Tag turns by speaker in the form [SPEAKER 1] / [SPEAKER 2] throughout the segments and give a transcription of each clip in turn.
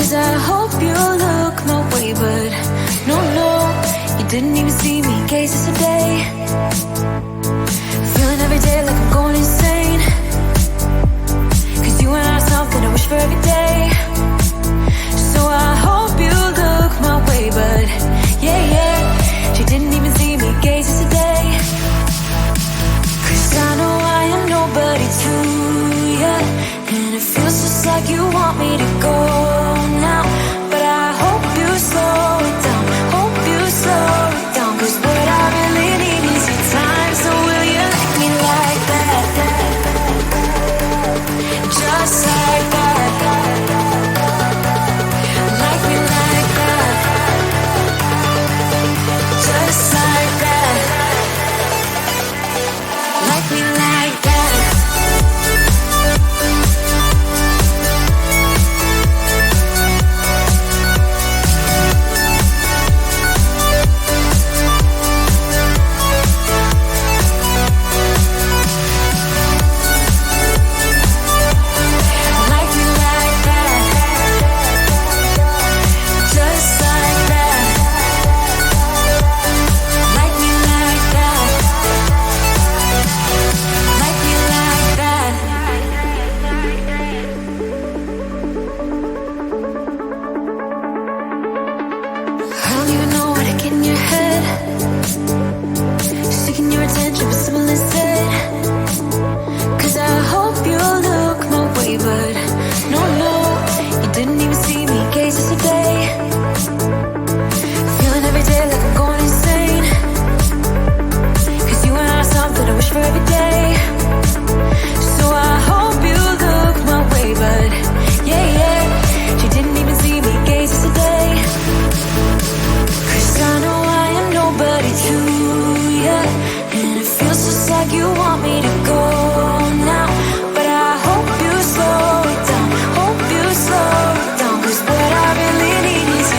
[SPEAKER 1] 'Cause I hope you look my way, but no, no, you didn't even see me, gaze yesterday. Feeling every day like I'm going insane. 'Cause you and I something I wish for every day. So I hope you look my way, but yeah, yeah, she didn't even see me, gaze yesterday. 'Cause I know I am nobody to ya, and it feels just like you want me to go now. But I hope you slow it down, hope you slow it down. 'Cause what I really need is your time. So will you like me like that? Just like that. Like me like that. Just like that. Like me like that. What I really need is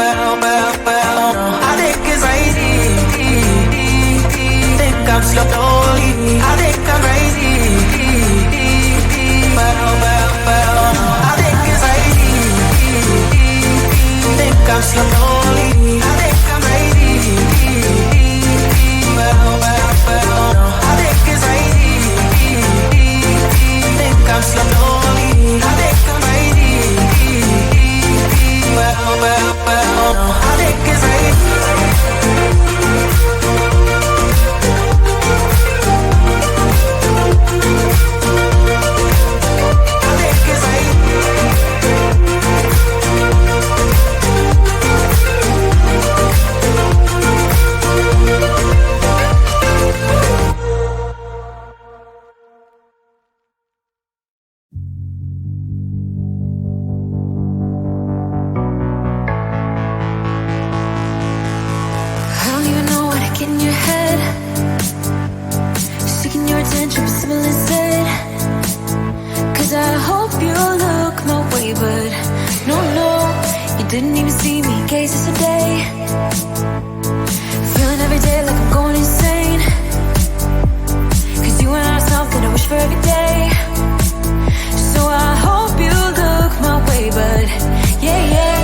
[SPEAKER 2] I think it's crazy. Think I'm slowly. I think I'm crazy. I think it's crazy. Think I'm slowly. I think I'm crazy. I think it's crazy. Think I'm slowly. I think I'm crazy. I think it's crazy.
[SPEAKER 1] In your head, seeking your attention, but simple instead. Cause I hope you look my way, but no, you didn't even see me, gaze us a day. Feeling every day like I'm going insane. Cause you and I are something I wish for every day. So I hope you look my way, but yeah.